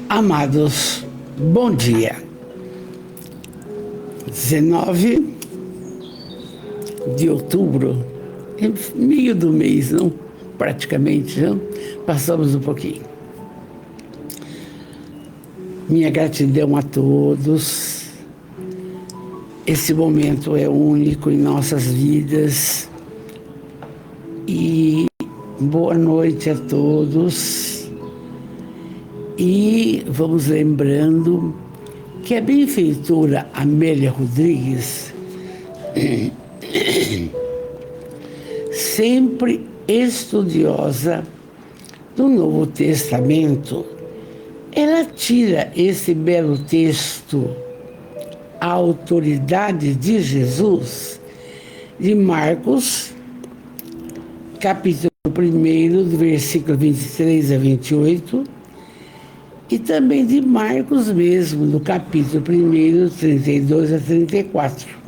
Amados, bom dia. 19 de outubro, é meio do mês, não? Praticamente, não? Passamos um pouquinho. Minha gratidão a todos. Esse momento é único em nossas vidas. E boa noite a todos. E vamos lembrando que a benfeitora Amélia Rodrigues, sempre estudiosa do Novo Testamento, ela tira esse belo texto, A Autoridade de Jesus, de Marcos, capítulo 1, do versículo 23 a 28, e também de Marcos mesmo, no capítulo 1, 32 a 34.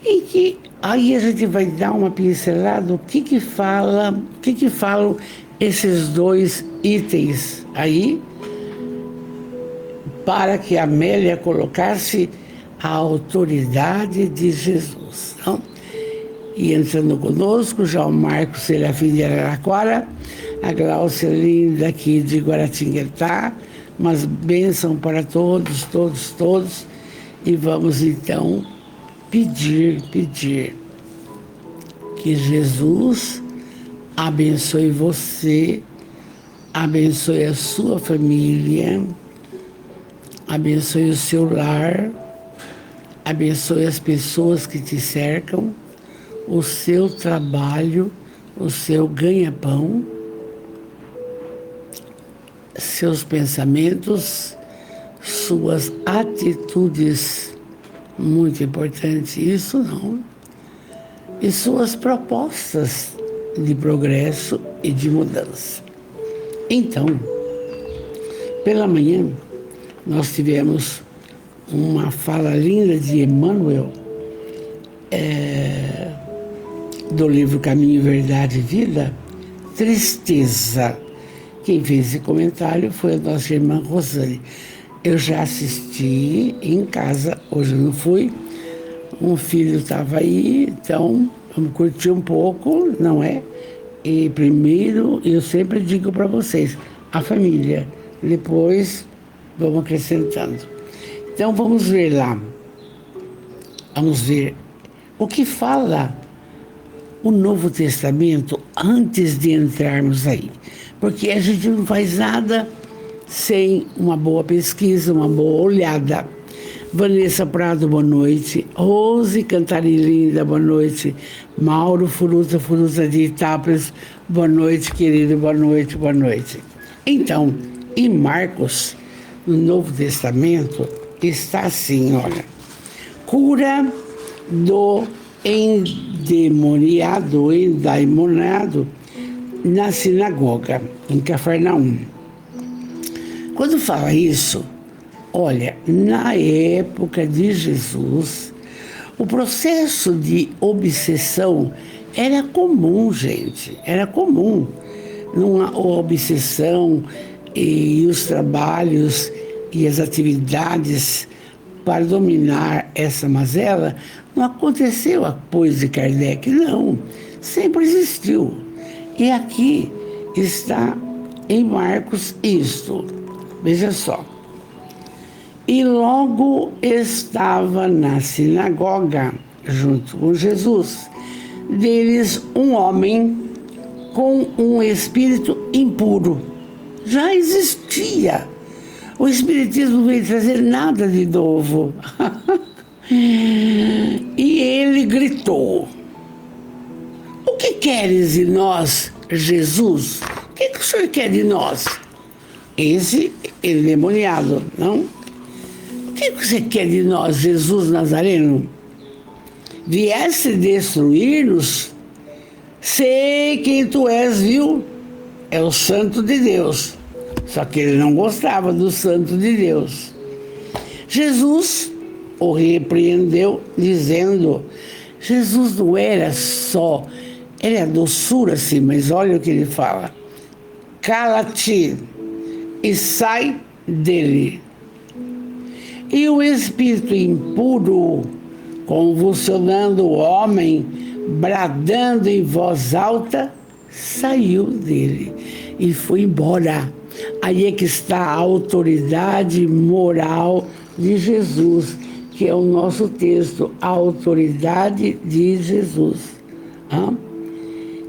E que aí a gente vai dar uma pincelada, o que falam esses dois itens aí, para que a Amélia colocasse a autoridade de Jesus. Não? E entrando conosco, já o Marcos Serafim de Araraquara, a Glaucia Linda aqui de Guaratinguetá, mas bênção para todos. E vamos então pedir que Jesus abençoe você, abençoe a sua família, abençoe o seu lar, abençoe as pessoas que te cercam, o seu trabalho, o seu ganha-pão, seus pensamentos, suas atitudes, muito importante isso, não? E suas propostas de progresso e de mudança. Então, pela manhã, nós tivemos uma fala linda de Emmanuel, do livro Caminho, Verdade e Vida, Tristeza. Quem fez esse comentário foi a nossa irmã Rosane. Eu já assisti em casa, hoje eu não fui, um filho estava aí, então vamos curtir um pouco, não é? E primeiro, eu sempre digo para vocês, a família, depois vamos acrescentando. Então vamos ver lá, vamos ver o que fala o Novo Testamento antes de entrarmos aí. Porque a gente não faz nada sem uma boa pesquisa, uma boa olhada. Vanessa Prado, boa noite. Rose Cantarillinda, boa noite. Mauro Furuta de Itápolis, boa noite, querido, boa noite. Então, em Marcos, no Novo Testamento, está assim, olha. Cura do endaimonado na sinagoga, em Cafarnaum. Quando fala isso, olha, na época de Jesus, o processo de obsessão era comum, gente, era comum. A obsessão e os trabalhos e as atividades para dominar essa mazela não aconteceu após de Kardec, não, sempre existiu. E aqui está em Marcos isto, veja só. E logo estava na sinagoga, junto com Jesus, deles um homem com um espírito impuro. Já existia. O Espiritismo não veio trazer nada de novo. E ele gritou: o que queres de nós, Jesus? O que o senhor quer de nós? Esse endemoniado, não? O que você quer de nós, Jesus Nazareno? Vieste destruir-nos? Sei quem tu és, viu? É o Santo de Deus. Só que ele não gostava do Santo de Deus. Jesus o repreendeu, dizendo: Jesus não era só, era doçura, sim, mas olha o que ele fala: cala-te, e sai dele. E o espírito impuro, convulsionando o homem, bradando em voz alta, saiu dele e foi embora. Aí é que está a autoridade moral de Jesus, que é o nosso texto, a autoridade de Jesus.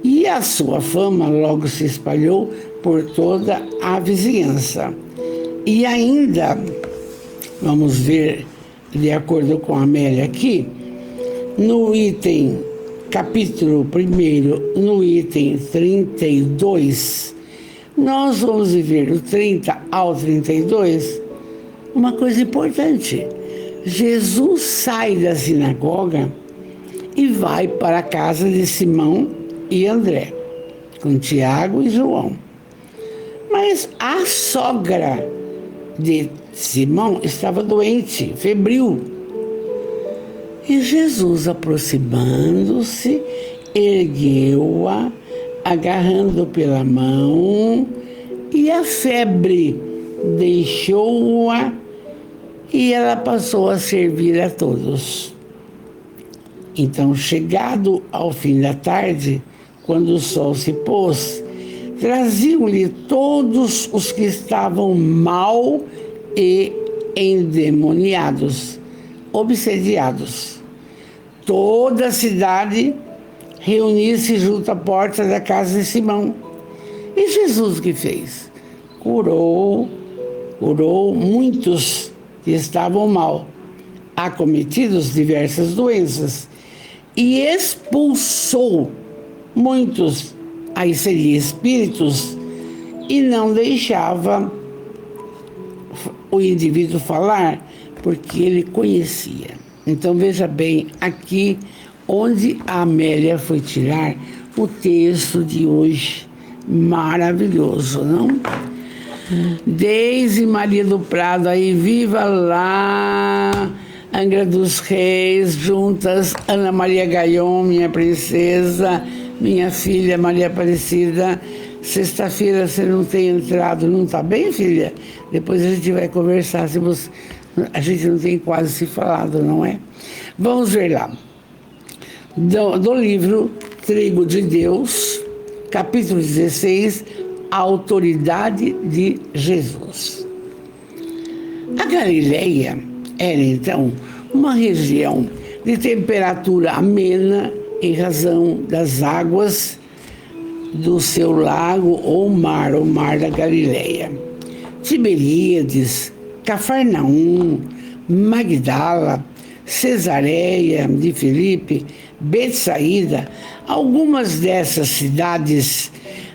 E a sua fama logo se espalhou por toda a vizinhança. E ainda, vamos ver, de acordo com a Amélia aqui, no item, capítulo 1, no item 32, nós vamos ver do 30 ao 32, uma coisa importante. Jesus sai da sinagoga e vai para a casa de Simão e André, com Tiago e João. Mas a sogra de Simão estava doente, febril. E Jesus, aproximando-se, ergueu-a, agarrando pela mão, e a febre deixou-a, e ela passou a servir a todos. Então, chegado ao fim da tarde, quando o sol se pôs, traziam-lhe todos os que estavam mal e endemoniados, obsediados. Toda a cidade reunia-se junto à porta da casa de Simão. E Jesus o que fez? Curou muitos que estavam mal, acometidos de diversas doenças, e expulsou muitos, aí seria espíritos, e não deixava o indivíduo falar, porque ele conhecia. Então veja bem aqui onde a Amélia foi tirar o texto de hoje, maravilhoso, não? Deise Maria do Prado, aí viva lá, Angra dos Reis, juntas, Ana Maria Gaion, minha princesa, minha filha Maria Aparecida. Sexta-feira você não tem entrado, não está bem, filha? Depois a gente vai conversar, se você... a gente não tem quase se falado, não é? Vamos ver lá. Do livro Trigo de Deus, capítulo 16, a autoridade de Jesus. A Galileia era, então, uma região de temperatura amena em razão das águas do seu lago ou mar, o mar da Galileia. Tiberíades, Cafarnaum, Magdala, Cesareia de Filipe, Betsaída, algumas dessas cidades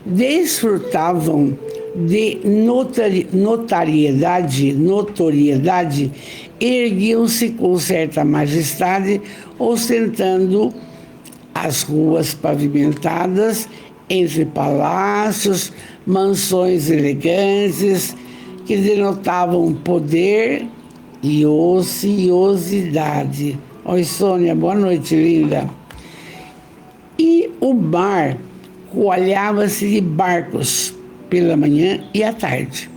desfrutavam de notoriedade, erguiam-se com certa majestade, ostentando as ruas pavimentadas entre palácios, mansões elegantes, que denotavam poder e ociosidade. Oi, Sônia, boa noite, linda. E o mar coalhava-se de barcos pela manhã e à tarde,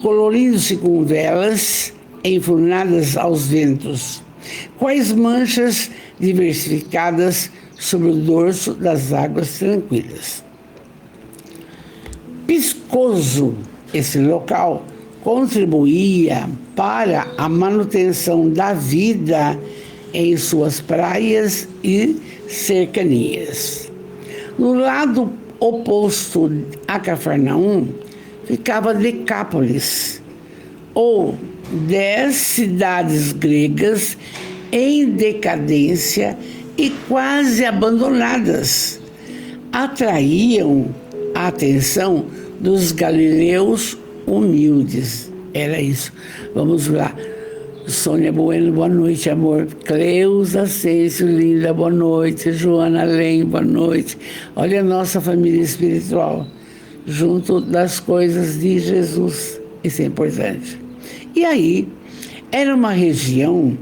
colorindo-se com velas enfurnadas aos ventos, quais manchas diversificadas sobre o dorso das águas tranquilas. Piscoso, esse local contribuía para a manutenção da vida em suas praias e cercanias. No lado oposto a Cafarnaum ficava Decápolis, ou 10 cidades gregas em decadência e quase abandonadas. Atraíam a atenção dos galileus humildes. Era isso. Vamos lá. Sônia Bueno, boa noite, amor. Cleusa Ascencio, linda, boa noite. Joana Lem, boa noite. Olha a nossa família espiritual, junto das coisas de Jesus. Isso é importante. E aí, era uma região,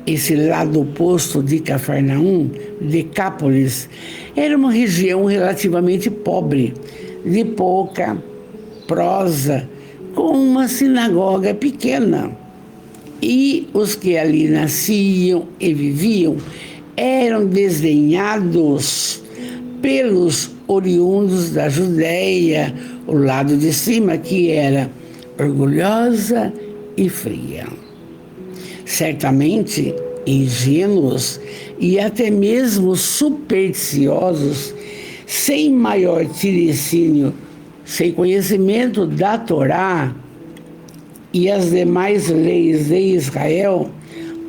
esse lado oposto de Cafarnaum, Decápolis, era uma região relativamente pobre, de pouca prosa com uma sinagoga pequena. E os que ali nasciam e viviam eram desdenhados pelos oriundos da Judéia, o lado de cima, que era orgulhosa e fria. Certamente ingênuos e até mesmo supersticiosos, sem maior tirocínio, sem conhecimento da Torá e as demais leis de Israel,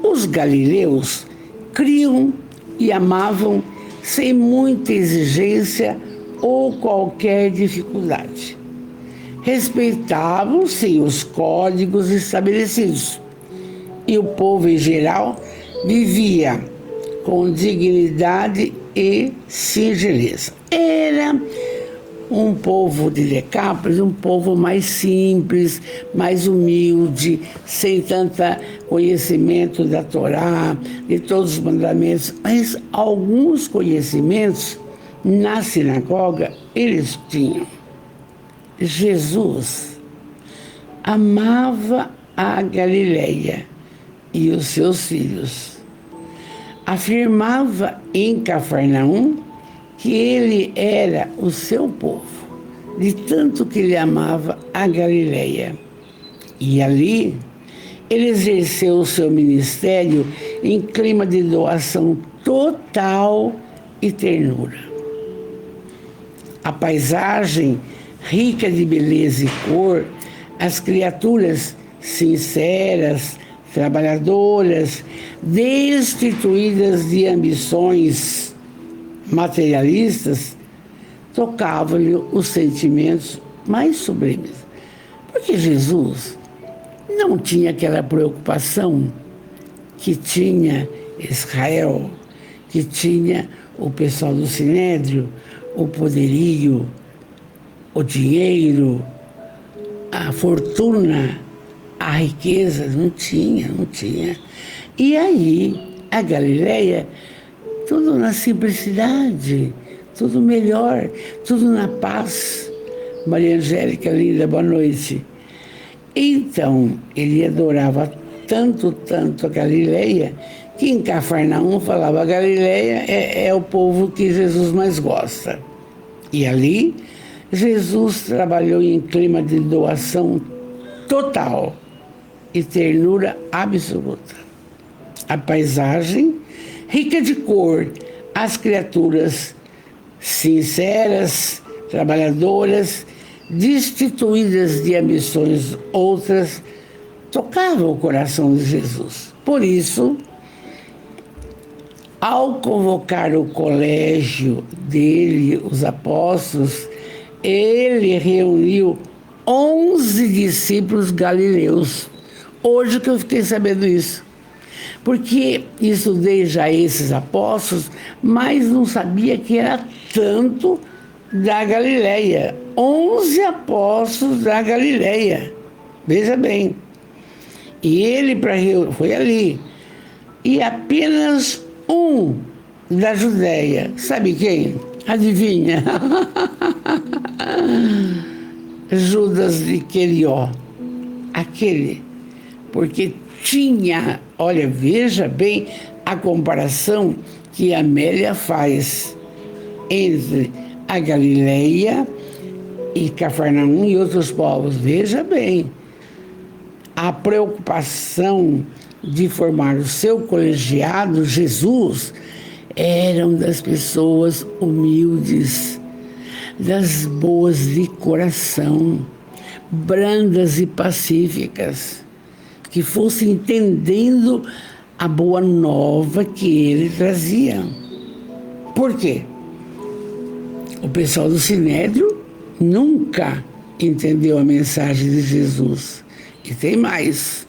os galileus criam e amavam sem muita exigência ou qualquer dificuldade. Respeitavam-se os códigos estabelecidos e o povo em geral vivia com dignidade e singeleza. Era um povo de Decápolis, um povo mais simples, mais humilde, sem tanto conhecimento da Torá, de todos os mandamentos, mas alguns conhecimentos na sinagoga eles tinham. Jesus amava a Galileia e os seus filhos. Afirmava em Cafarnaum que ele era o seu povo, de tanto que ele amava a Galileia. E ali ele exerceu o seu ministério em clima de doação total e ternura. A paisagem rica de beleza e cor, as criaturas sinceras, trabalhadoras, destituídas de ambições materialistas, tocavam-lhe os sentimentos mais sublimes. Porque Jesus não tinha aquela preocupação que tinha Israel, que tinha o pessoal do Sinédrio, o poderio, o dinheiro, a fortuna, a riqueza. Não tinha. E aí, a Galileia, tudo na simplicidade, tudo melhor, tudo na paz. Maria Angélica, linda, boa noite. Então, ele adorava tanto a Galileia, que em Cafarnaum falava: a Galileia é o povo que Jesus mais gosta. E ali, Jesus trabalhou em clima de doação total e ternura absoluta. A paisagem rica de cor, as criaturas sinceras, trabalhadoras, destituídas de ambições outras, tocavam o coração de Jesus. Por isso, ao convocar o colégio dele, os apóstolos, ele reuniu 11 discípulos galileus. Hoje que eu fiquei sabendo isso. Porque estudei já esses apóstolos, mas não sabia que era tanto da Galileia. 11 apóstolos da Galileia. Veja bem. E ele foi ali. E apenas um da Judéia. Sabe quem? Adivinha? Judas de Querió. Aquele. Porque tinha, olha, veja bem a comparação que a Amélia faz entre a Galileia e Cafarnaum e outros povos. Veja bem, a preocupação de formar o seu colegiado, Jesus, eram das pessoas humildes, das boas de coração, brandas e pacíficas, que fossem entendendo a boa nova que ele trazia. Por quê? O pessoal do Sinédrio nunca entendeu a mensagem de Jesus. E tem mais,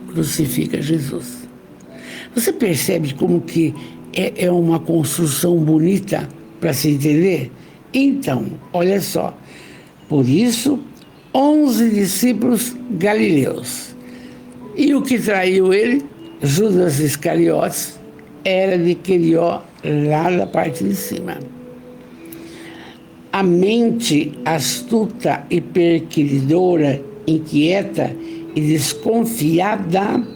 crucifica Jesus. Você percebe como que é uma construção bonita para se entender? Então, olha só. Por isso, 11 discípulos galileus. E o que traiu ele, Judas Iscariotes, era de Querió, lá da parte de cima. A mente astuta e perquiridora, inquieta e desconfiada,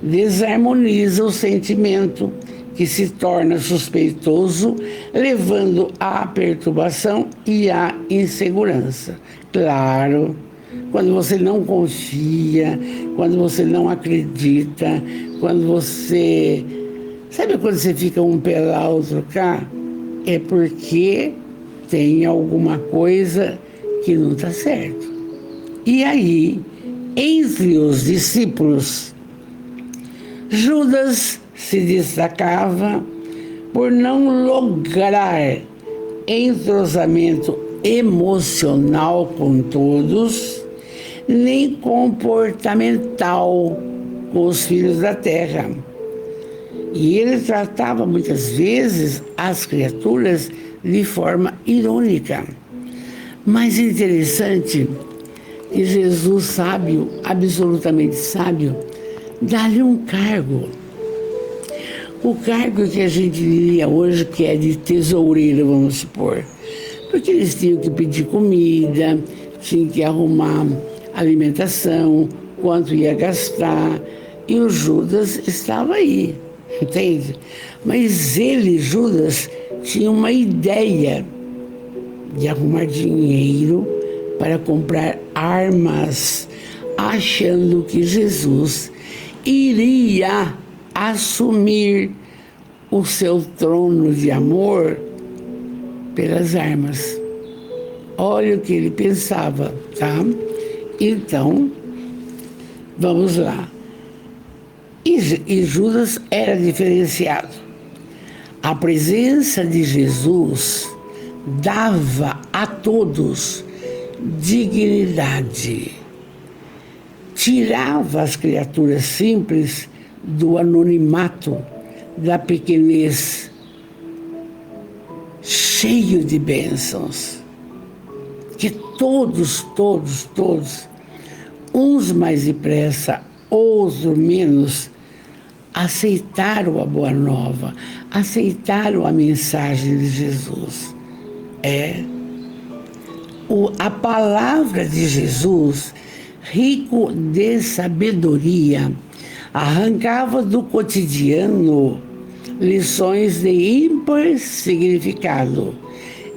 desarmoniza o sentimento, que se torna suspeitoso, levando à perturbação e à insegurança. Claro, quando você não confia, quando você não acredita, quando você... Sabe quando você fica um pé lá, outro cá? É porque tem alguma coisa que não está certo. E aí, entre os discípulos, Judas se destacava por não lograr entrosamento emocional com todos, nem comportamental com os filhos da terra. E ele tratava muitas vezes as criaturas de forma irônica. Mas interessante que Jesus, sábio, absolutamente sábio, dá-lhe um cargo. O cargo que a gente diria hoje que é de tesoureiro, vamos supor. Porque eles tinham que pedir comida, tinham que arrumar alimentação, quanto ia gastar. E o Judas estava aí, entende? Mas ele, Judas, tinha uma ideia de arrumar dinheiro para comprar armas, achando que Jesus iria assumir o seu trono de amor pelas armas. Olha o que ele pensava, tá? Então, vamos lá. E Judas era diferenciado. A presença de Jesus dava a todos dignidade. Tirava as criaturas simples do anonimato, da pequenez, cheio de bênçãos, que todos, uns mais depressa, outros menos, aceitaram a boa nova, aceitaram a mensagem de Jesus. A palavra de Jesus, rico de sabedoria, arrancava do cotidiano lições de ímpar significado,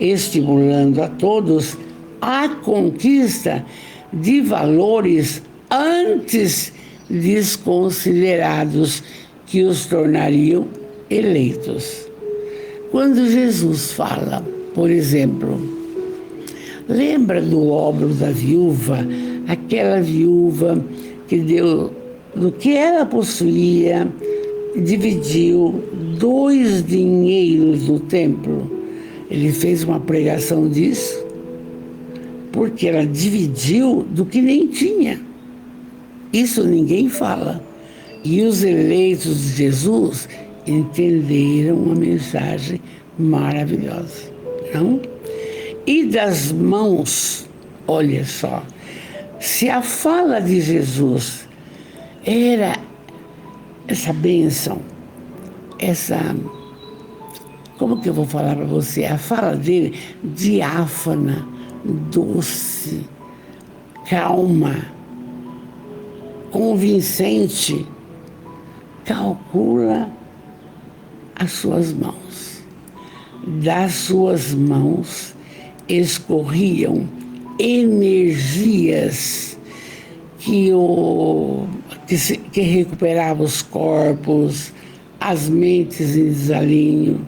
estimulando a todos a conquista de valores antes desconsiderados que os tornariam eleitos. Quando Jesus fala, por exemplo, lembra do óbolo da viúva, aquela viúva que deu do que ela possuía, dividiu 2 dinheiros no templo. Ele fez uma pregação disso, porque ela dividiu do que nem tinha. Isso ninguém fala. E os eleitos de Jesus entenderam a mensagem maravilhosa, não? E das mãos, olha só, se a fala de Jesus era essa bênção, como que eu vou falar para você? A fala dele, diáfana, doce, calma, convincente, calcula as suas mãos. Das suas mãos escorriam energias que recuperavam os corpos, as mentes em desalinho.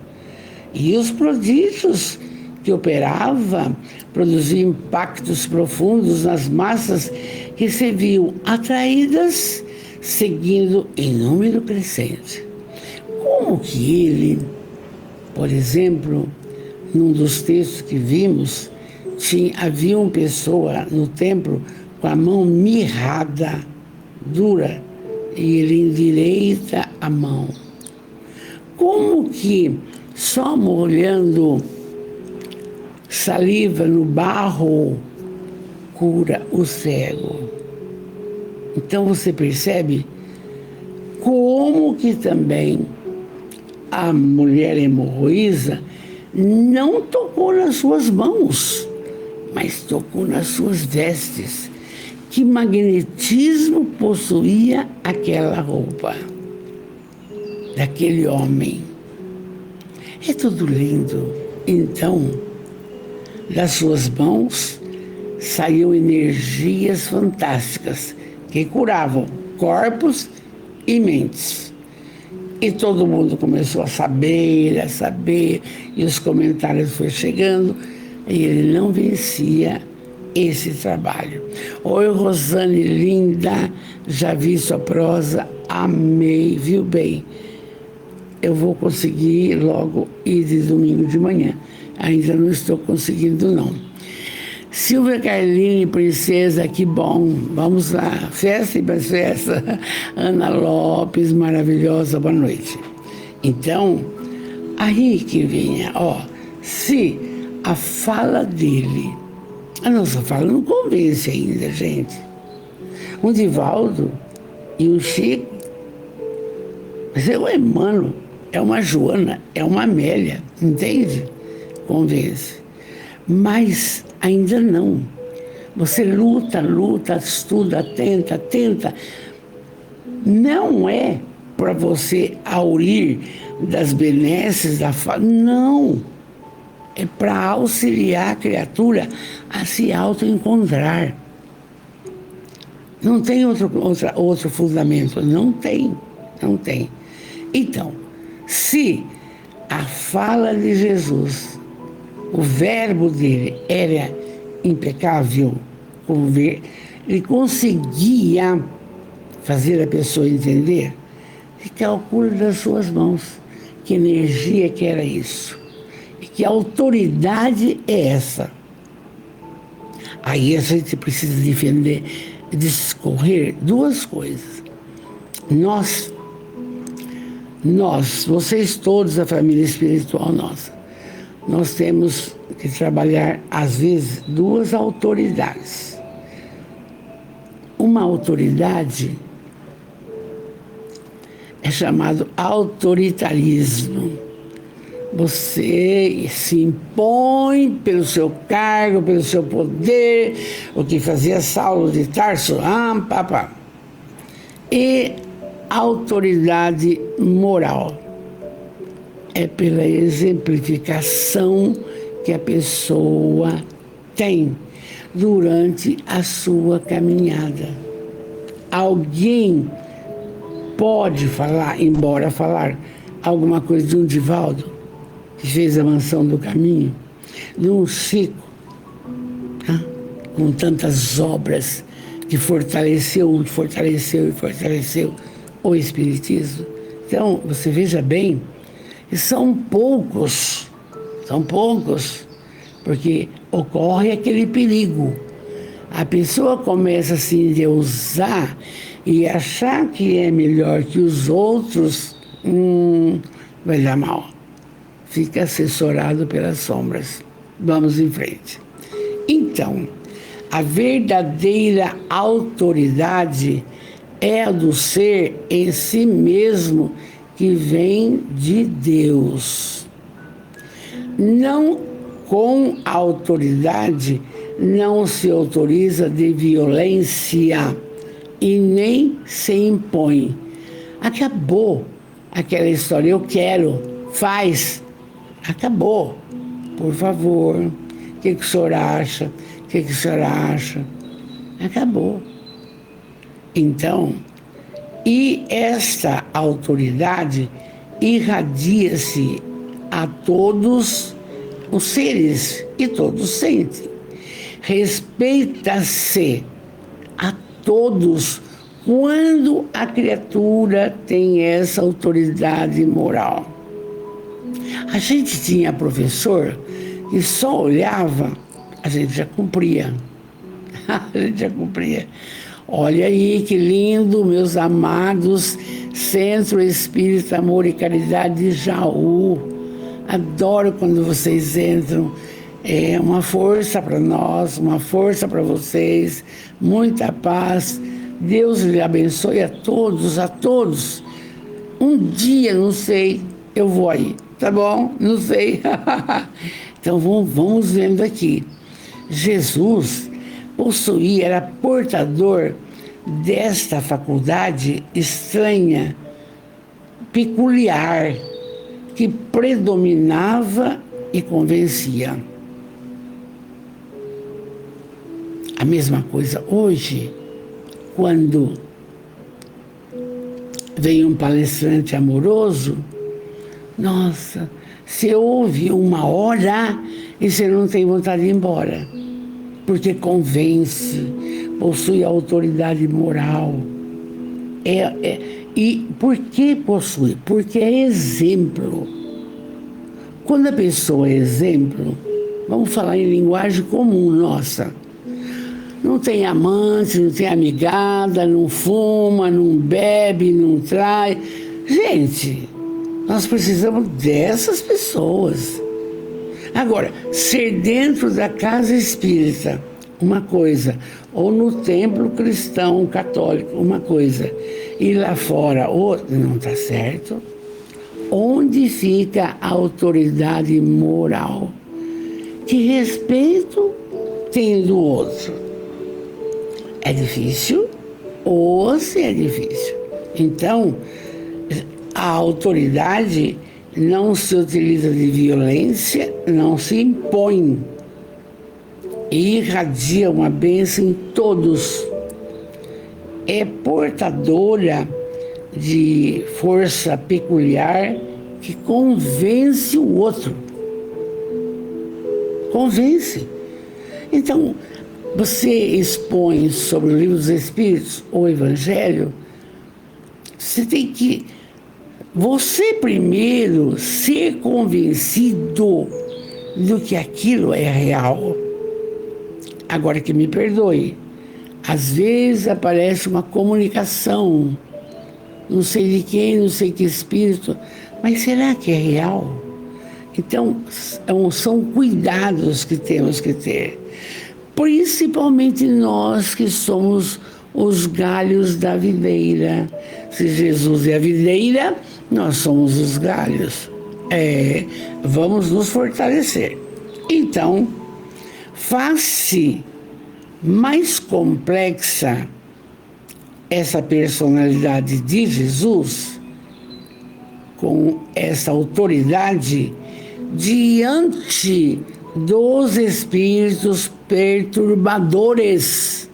E os prodígios que operava produziam impactos profundos nas massas que se viam atraídas, seguindo em número crescente. Como que ele, por exemplo, num dos textos que vimos, havia uma pessoa no templo com a mão mirrada, dura, e ele endireita a mão. Como que só molhando saliva no barro cura o cego? Então você percebe como que também a mulher hemorroísa não tocou nas suas mãos, mas tocou nas suas vestes. Que magnetismo possuía aquela roupa daquele homem. É tudo lindo. Então, das suas mãos saíam energias fantásticas que curavam corpos e mentes. E todo mundo começou a saber, e os comentários foram chegando, e ele não vencia esse trabalho. Oi, Rosane, linda, já vi sua prosa, amei, viu bem? Eu vou conseguir logo ir de domingo de manhã. Ainda não estou conseguindo, não. Silvia Carline, princesa, que bom. Vamos lá, festa e mais festa. Ana Lopes, maravilhosa, boa noite. Então, aí que vinha, se a fala dele, a nossa fala não convence ainda, gente. Um Divaldo e um Chico, mas é o Emmanuel, é uma Joana, é uma Amélia, entende? Convence. Mas ainda não. Você luta, estuda, tenta. Não é para você aurir das benesses da fala, não. É para auxiliar a criatura a se autoencontrar. Não tem outro fundamento, não tem. Então, se a fala de Jesus, o verbo dele era impecável, ele conseguia fazer a pessoa entender, que calcule das suas mãos que energia que era isso, e que autoridade é essa. Aí a gente precisa discorrer duas coisas. Nós, vocês todos, a família espiritual nossa, nós temos que trabalhar, às vezes, duas autoridades. Uma autoridade é chamado autoritarismo. Você se impõe pelo seu cargo, pelo seu poder, o que fazia Saulo de Tarso, E autoridade moral é pela exemplificação que a pessoa tem durante a sua caminhada. Alguém pode falar, embora falar alguma coisa de um Divaldo, que fez a Mansão do Caminho, de um Chico, com tantas obras, que fortaleceu o Espiritismo. Então, você veja bem, e são poucos, porque ocorre aquele perigo. A pessoa começa a se endeusar e achar que é melhor que os outros, vai dar mal. Fica assessorado pelas sombras. Vamos em frente. Então, a verdadeira autoridade é a do ser em si mesmo, que vem de Deus. Não com a autoridade, não se autoriza de violência e nem se impõe. Acabou aquela história, eu quero, faz. Acabou. Por favor, o que o senhor acha? O que a senhora acha? Acabou. Então, e esta autoridade irradia-se a todos os seres, e todos sentem. Respeita-se a todos quando a criatura tem essa autoridade moral. A gente tinha professor que só olhava, a gente já cumpria. Olha aí que lindo, meus amados, Centro Espírita Amor e Caridade de Jaú. Adoro quando vocês entram. É uma força para nós, uma força para vocês. Muita paz. Deus lhe abençoe a todos. Um dia, não sei, eu vou aí. Tá bom, não sei. Então vamos vendo aqui. Jesus possuía, era portador desta faculdade estranha, peculiar, que predominava e convencia. A mesma coisa hoje, quando vem um palestrante amoroso, nossa, você ouve 1 hora e você não tem vontade de ir embora, porque possui autoridade moral. E por que possui? Porque é exemplo. Quando a pessoa é exemplo, vamos falar em linguagem comum nossa, não tem amante, não tem amigada, não fuma, não bebe, não trai. Gente, nós precisamos dessas pessoas. Agora, ser dentro da casa espírita, uma coisa, ou no templo cristão católico, uma coisa, e lá fora, outra, não está certo. Onde fica a autoridade moral? Que respeito tem do outro? É difícil? Ou se é difícil? Então, a autoridade não se utiliza de violência, não se impõe. E irradia uma bênção em todos. É portadora de força peculiar que convence o outro. Convence. Então, você expõe sobre o Livro dos Espíritos ou o Evangelho, você tem que, você primeiro, ser convencido do que aquilo é real. Agora que me perdoe, às vezes aparece uma comunicação, não sei de quem, não sei que espírito, mas será que é real? Então, são cuidados que temos que ter. Principalmente nós que somos os galhos da videira. Se Jesus é a videira, nós somos os galhos. Vamos nos fortalecer. Então, faz-se mais complexa essa personalidade de Jesus, com essa autoridade, diante dos espíritos perturbadores,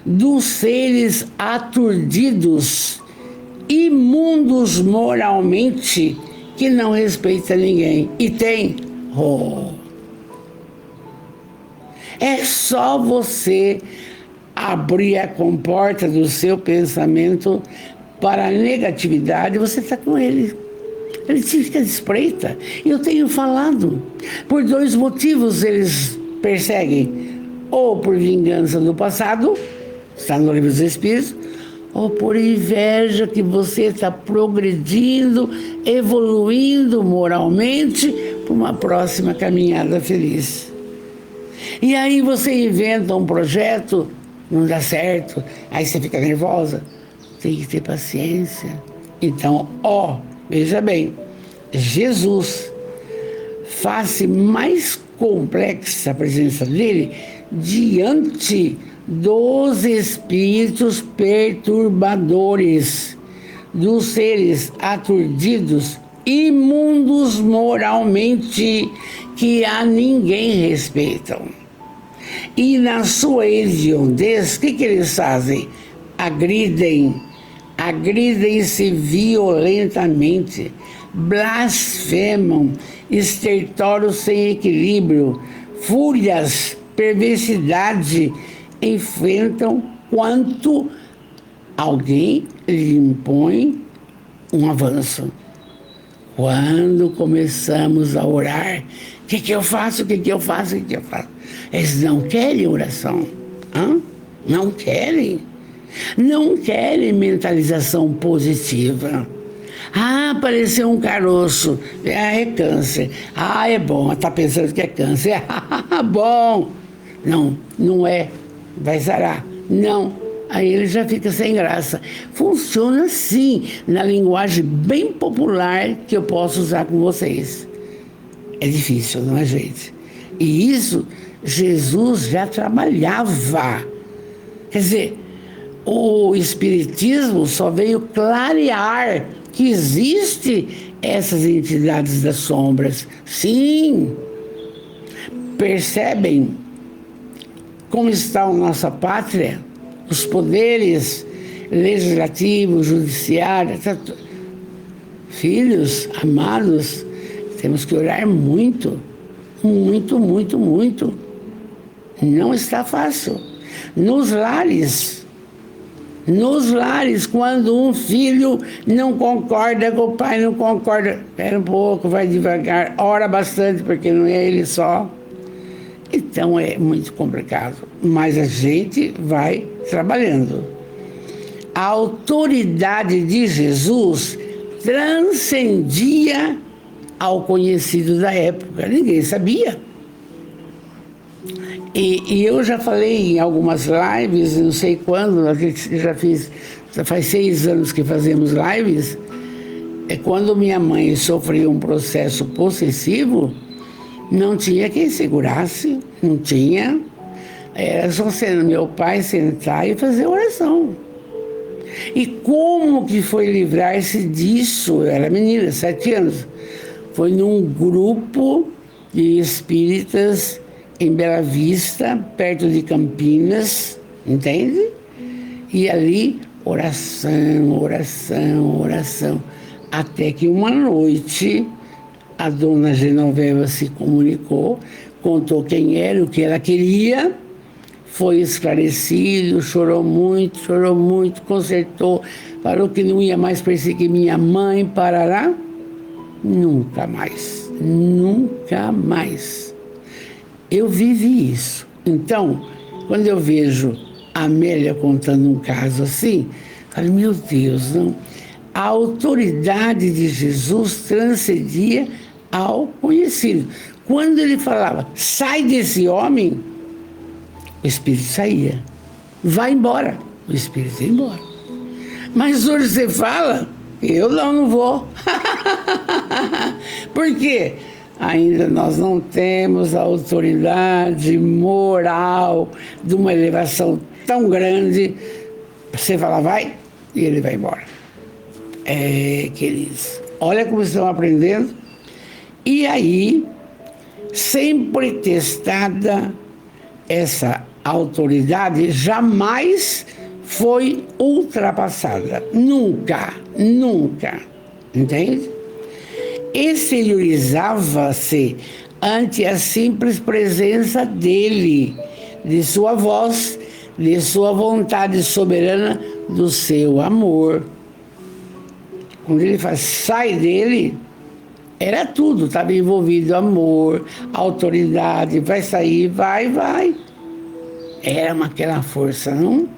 dos seres aturdidos, imundos moralmente, que não respeita ninguém. E tem. É só você abrir a comporta do seu pensamento para a negatividade, você está com ele. Ele te fica de espreita. E eu tenho falado, por 2 motivos eles perseguem. Ou por vingança do passado, está no Livro dos Espíritos, ou por inveja que você está progredindo, evoluindo moralmente para uma próxima caminhada feliz. E aí você inventa um projeto, não dá certo, aí você fica nervosa. Tem que ter paciência. Então, veja bem, Jesus faz mais complexa a presença dele diante dos espíritos perturbadores, dos seres aturdidos, imundos moralmente, que a ninguém respeitam. E na sua hediondez, o que eles fazem? Agridem-se violentamente, blasfemam, estertório sem equilíbrio, fúrias, perversidade, enfrentam quanto alguém lhe impõe um avanço. Quando começamos a orar, o que eu faço? Eles não querem oração. Não querem. Não querem mentalização positiva. Apareceu um caroço. É câncer. É bom. Está pensando que é câncer. Bom. Não é. Vai sarar. Não. aí ele já fica sem graça. Funciona assim, na linguagem bem popular que eu posso usar com vocês. É difícil, não é, gente? E isso Jesus já trabalhava. Quer dizer, o Espiritismo só veio clarear que existe essas entidades das sombras. Sim, percebem como está a nossa pátria? Os poderes legislativo, judiciário, filhos amados, temos que orar muito, muito, muito, muito. Não está fácil. Nos lares, quando um filho não concorda com o pai, não concorda, espera um pouco, vai devagar, ora bastante, porque não é ele só. Então é muito complicado, mas a gente vai trabalhando. A autoridade de Jesus transcendia ao conhecido da época, ninguém sabia. E eu já falei em algumas lives, não sei quando, a gente já faz 6 anos que fazemos lives, quando minha mãe sofreu um processo possessivo, não tinha quem segurasse, não tinha. Era só meu pai sentar e fazer oração. E como que foi livrar-se disso? Eu era menina, 7 anos. Foi num grupo de espíritas em Bela Vista, perto de Campinas, entende? E ali, oração, oração, oração. Até que uma noite, a dona Genoveva se comunicou, contou quem era, o que ela queria, foi esclarecido, chorou muito, consertou, falou que não ia mais perseguir minha mãe, parará. Nunca mais, nunca mais. Eu vivi isso. Então, quando eu vejo a Amélia contando um caso assim, eu falo, meu Deus, não. A autoridade de Jesus transcendia ao conhecido. Quando ele falava, sai desse homem, o espírito saía. Vai embora, o espírito ia embora. Mas hoje você fala, eu não vou. Por quê? Ainda nós não temos a autoridade moral de uma elevação tão grande. Você fala, vai, e ele vai embora. Queridos, olha como estão aprendendo. E aí, sempre testada, essa autoridade jamais foi ultrapassada. Nunca, nunca. Entende? Exteriorizava-se ante a simples presença dele, de sua voz, de sua vontade soberana, do seu amor. Quando ele fala, sai dele, era tudo, estava envolvido amor, autoridade, vai sair, vai. Era aquela força, não?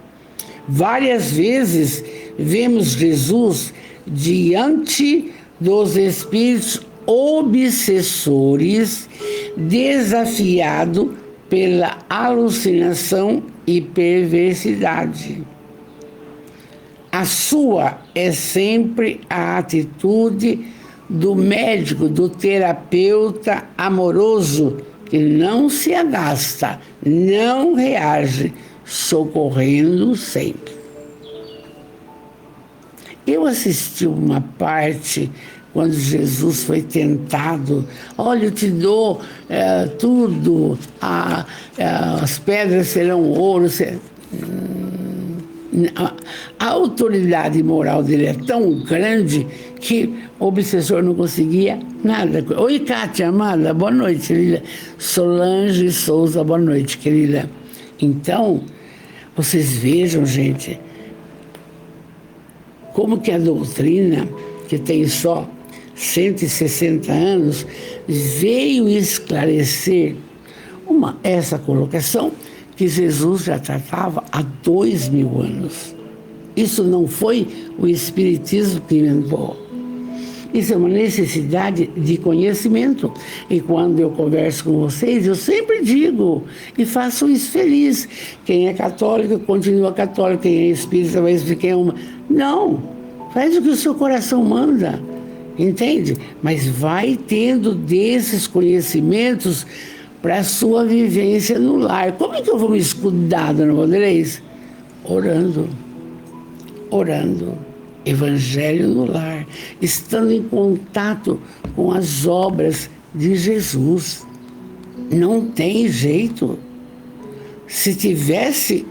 Várias vezes vemos Jesus diante dos espíritos obsessores, desafiado pela alucinação e perversidade. A sua é sempre a atitude do médico, do terapeuta amoroso, que não se agasta, não reage, socorrendo sempre. Eu assisti uma parte quando Jesus foi tentado. Olha, eu te dou tudo, as pedras serão ouro. A autoridade moral dele é tão grande que o obsessor não conseguia nada. Oi, Kátia, amada, boa noite, querida. Solange Souza, boa noite, querida. Então, vocês vejam, gente, como que a doutrina, que tem só 160 anos, veio esclarecer essa colocação que Jesus já tratava há 2000 anos. Isso não foi o Espiritismo que inventou. Isso é uma necessidade de conhecimento. E quando eu converso com vocês, eu sempre digo, e faço isso feliz. Quem é católico, continua católico. Quem é espírita, vai explicar uma. Não, faz o que o seu coração manda, entende? Mas vai tendo desses conhecimentos para a sua vivência no lar. Como é que eu vou me escudar, dona Vanderleis? Orando. Evangelho no lar, estando em contato com as obras de Jesus. Não tem jeito. Se tivesse,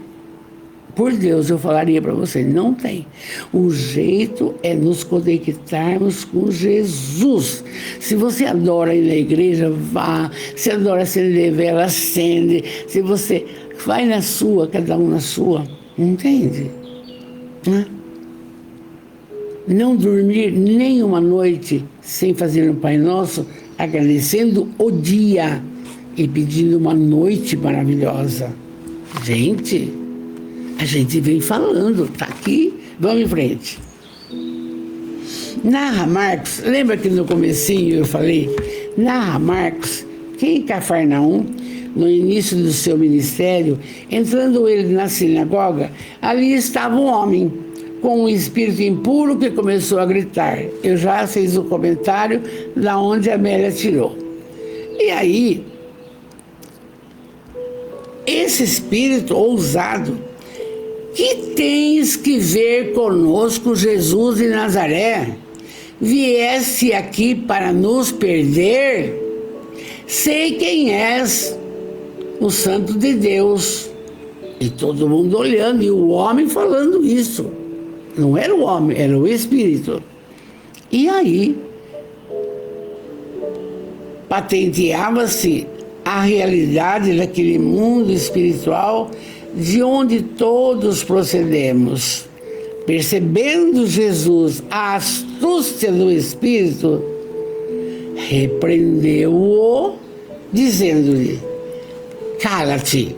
por Deus, eu falaria para você, não tem. O jeito é nos conectarmos com Jesus. Se você adora ir na igreja, vá. Se adora acender vela, acende. Se você vai na sua, cada um na sua, entende? Não dormir nem uma noite sem fazer um Pai Nosso, agradecendo o dia e pedindo uma noite maravilhosa. Gente, a gente vem falando, tá aqui, vamos em frente. Narra Marcos, lembra que no comecinho eu falei, narra Marcos que em Cafarnaum, no início do seu ministério, entrando ele na sinagoga, ali estava um homem com um espírito impuro que começou a gritar. Eu já fiz o comentário da onde a Amélia tirou. E aí, esse espírito ousado, que tens que ver conosco, Jesus de Nazaré? Viesse aqui para nos perder? Sei quem és, o Santo de Deus. E todo mundo olhando, e o homem falando isso. Não era o homem, era o espírito. E aí, patenteava-se a realidade daquele mundo espiritual de onde todos procedemos. Percebendo Jesus a astúcia do espírito, repreendeu-o, dizendo-lhe: cala-te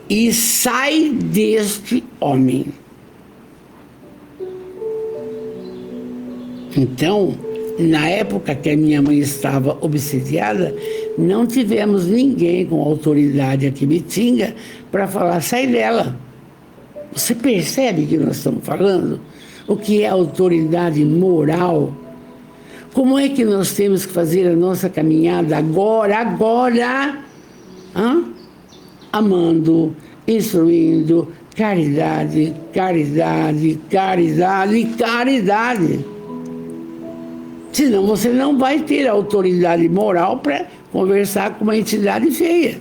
e sai deste homem. Então, na época que a minha mãe estava obsediada, não tivemos ninguém com autoridade aqui em Bitinga para falar, sai dela. Você percebe que nós estamos falando? O que é autoridade moral? Como é que nós temos que fazer a nossa caminhada agora? Amando, instruindo, caridade. Senão você não vai ter autoridade moral para conversar com uma entidade feia.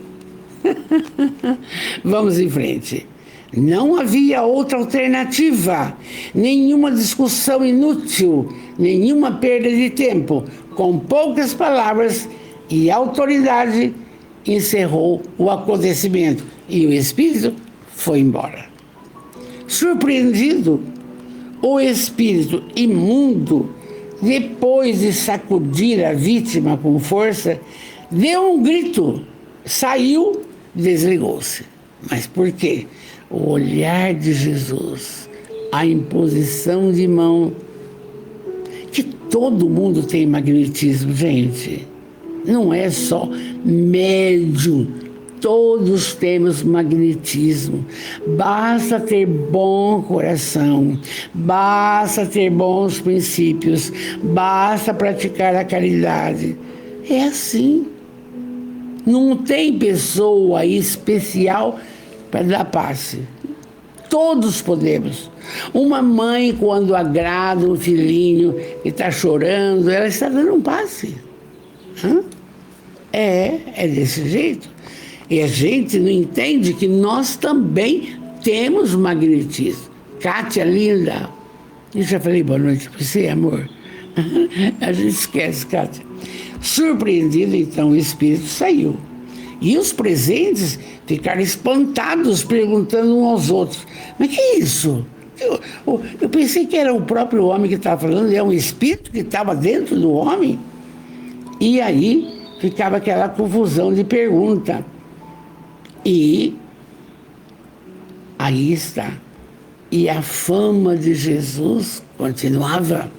Vamos em frente. Não havia outra alternativa, nenhuma discussão inútil, nenhuma perda de tempo. Com poucas palavras e autoridade, encerrou o acontecimento e o espírito foi embora. Surpreendido, o espírito imundo, depois de sacudir a vítima com força, deu um grito, saiu, desligou-se. Mas por quê? O olhar de Jesus, a imposição de mão, que todo mundo tem magnetismo, gente. Não é só médium, todos temos magnetismo. Basta ter bom coração, basta ter bons princípios, basta praticar a caridade. É assim. Não tem pessoa especial para dar passe. Todos podemos. Uma mãe, quando agrada um filhinho que está chorando, ela está dando um passe. É desse jeito. E a gente não entende que nós também temos magnetismo. Kátia, linda. Eu já falei boa noite para você, amor. A gente esquece, Kátia. Surpreendido, então, o espírito saiu. E os presentes ficaram espantados, perguntando uns aos outros: mas que é isso? Eu pensei que era o próprio homem que estava falando, é um espírito que estava dentro do homem? E aí ficava aquela confusão de pergunta. E aí está. E a fama de Jesus continuava.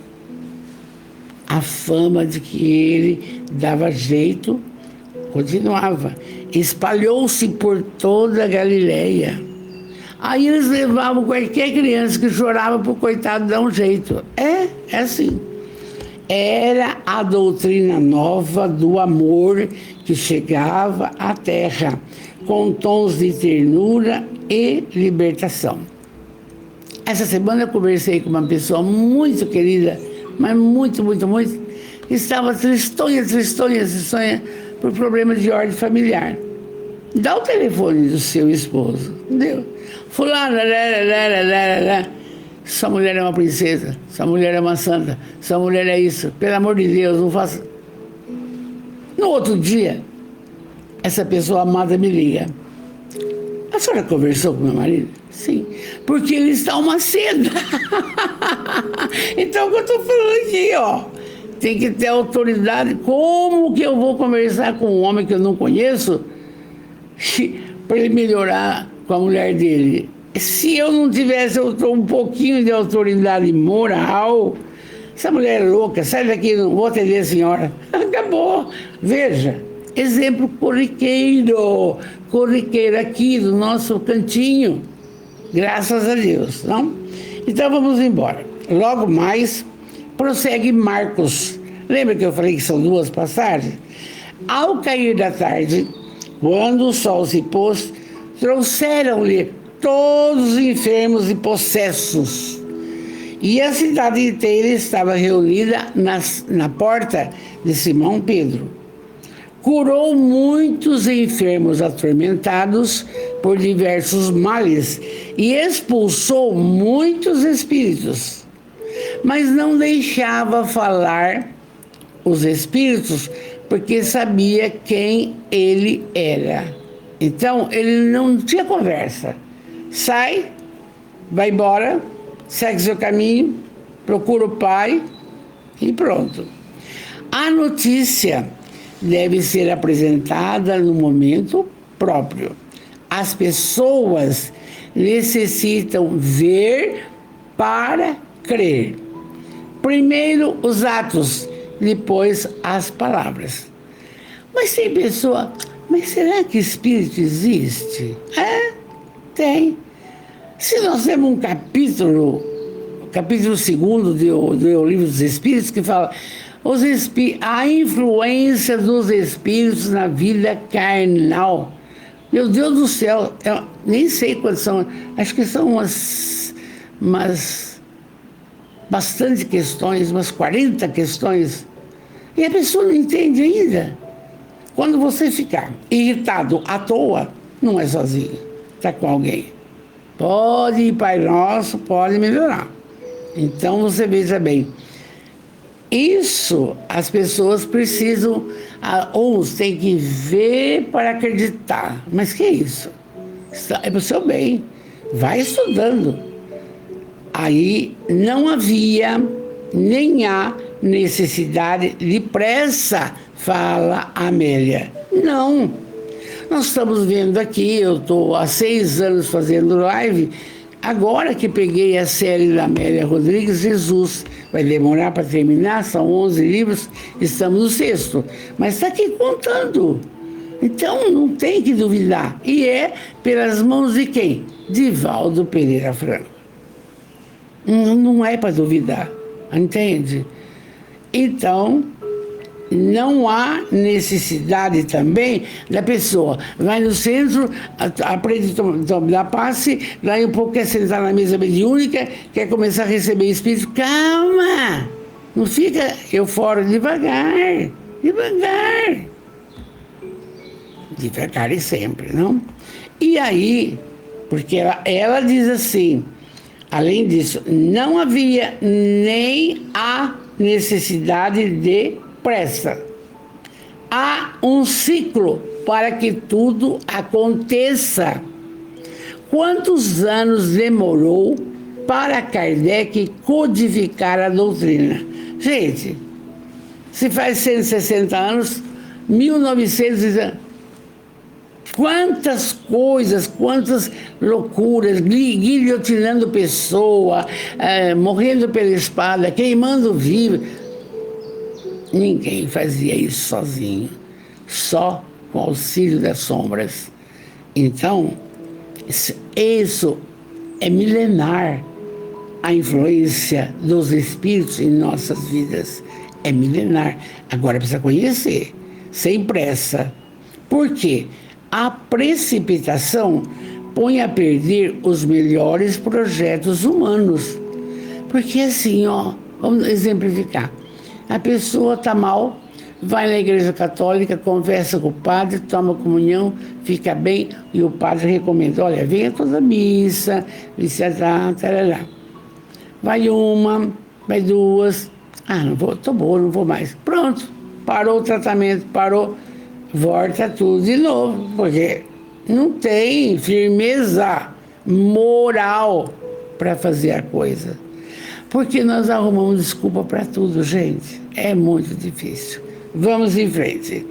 a fama de que ele dava jeito continuava. Espalhou-se por toda a Galileia. Aí eles levavam qualquer criança que chorava para o coitado dar um jeito. É assim. Era a doutrina nova do amor que chegava à terra, com tons de ternura e libertação. Essa semana eu conversei com uma pessoa muito querida, mas muito, que estava tristonha, por problemas de ordem familiar. Dá o telefone do seu esposo. Deu. Fulano, sua mulher é uma princesa, sua mulher é uma santa, sua mulher é isso. Pelo amor de Deus, não faça. No outro dia, essa pessoa amada me liga. A senhora conversou com meu marido? Sim. Porque ele está uma seda. Então, o que eu estou falando aqui, ó. Tem que ter autoridade. Como que eu vou conversar com um homem que eu não conheço para ele melhorar com a mulher dele? Se eu não tivesse um pouquinho de autoridade moral, essa mulher é louca, sai daqui, não vou atender a senhora. Acabou. Veja, exemplo corriqueiro aqui do nosso cantinho. Graças a Deus, não? Então vamos embora. Logo mais, prossegue Marcos. Lembra que eu falei que são 2 passagens? Ao cair da tarde, quando o sol se pôs, trouxeram-lhe todos os enfermos e possessos. E a cidade inteira estava reunida na porta de Simão Pedro. Curou muitos enfermos atormentados por diversos males e expulsou muitos espíritos. Mas não deixava falar os espíritos, porque sabia quem ele era. Então, ele não tinha conversa. Sai, vai embora, segue seu caminho, procura o Pai e pronto. A notícia deve ser apresentada no momento próprio. As pessoas necessitam ver para crer. Primeiro os atos, depois as palavras. Mas tem pessoa, mas será que espírito existe? É, tem. Se nós temos um capítulo 2 do Livro dos Espíritos, que fala a influência dos espíritos na vida carnal. Meu Deus do céu, eu nem sei quantas são, acho que são umas bastante questões, umas 40 questões, e a pessoa não entende ainda. Quando você ficar irritado à toa, não é sozinho, está com alguém. Pode ir, Pai Nosso, pode melhorar. Então você veja bem, isso as pessoas precisam, uns têm que ver para acreditar. Mas que é isso? É para o seu bem. Vai estudando. Aí não havia, nem há necessidade de pressa, fala Amélia. Não. Nós estamos vendo aqui, eu estou há 6 anos fazendo live, agora que peguei a série da Amélia Rodrigues, Jesus, vai demorar para terminar, são 11 livros, estamos no 6º, mas está aqui contando. Então não tem que duvidar. E é pelas mãos de quem? De Valdo Pereira Franco. Não é para duvidar, entende? Então, não há necessidade também da pessoa. Vai no centro, aprende a dar passe, daí um pouco quer sentar na mesa mediúnica, quer começar a receber espírito. Calma! Não fica eufórico, devagar. Devagar e sempre, não? E aí, porque ela diz assim, além disso, não havia nem a necessidade de pressa. Há um ciclo para que tudo aconteça. Quantos anos demorou para Kardec codificar a doutrina? Gente, se faz 160 anos, 1900... Quantas coisas, quantas loucuras, guilhotinando pessoa, morrendo pela espada, queimando vivo. Ninguém fazia isso sozinho, só com o auxílio das sombras. Então, isso é milenar. A influência dos espíritos em nossas vidas é milenar. Agora precisa conhecer, sem pressa. Por quê? A precipitação põe a perder os melhores projetos humanos. Porque assim, vamos exemplificar. A pessoa está mal, vai na igreja católica, conversa com o padre, toma comunhão, fica bem, e o padre recomenda, olha, venha toda a missa, tarará. Vai uma, vai duas, não vou, tô boa, não vou mais. Pronto, parou o tratamento, parou, volta tudo de novo, porque não tem firmeza moral para fazer a coisa. Porque nós arrumamos desculpa para tudo, gente. É muito difícil. Vamos em frente.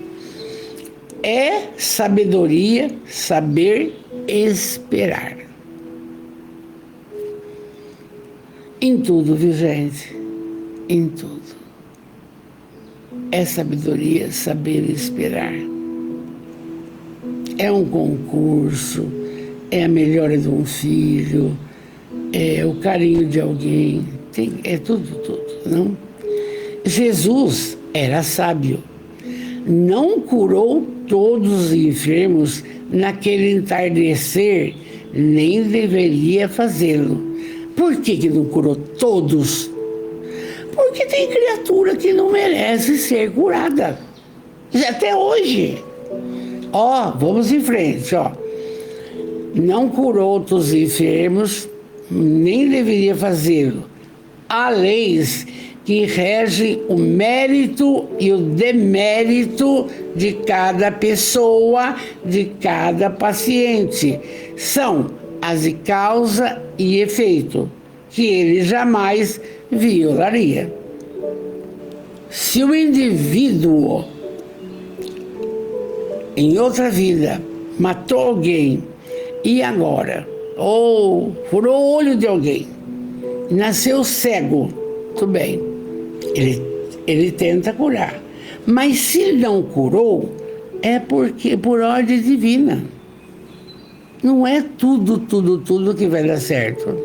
É sabedoria saber esperar. Em tudo, viu, gente? Em tudo. É sabedoria saber esperar. É um concurso, é a melhora de um filho, é o carinho de alguém, é tudo, não? Jesus era sábio. Não curou todos os enfermos naquele entardecer, nem deveria fazê-lo. Por que não curou todos? Porque tem criatura que não merece ser curada. Até hoje. Vamos em frente, Não curou todos os enfermos, nem deveria fazê-lo. Há leis que regem o mérito e o demérito de cada pessoa, de cada paciente. São as de causa e efeito, que ele jamais violaria. Se o indivíduo, em outra vida, matou alguém e agora, furou o olho de alguém, nasceu cego, tudo bem, ele tenta curar. Mas se não curou, é porque por ordem divina. Não é tudo que vai dar certo.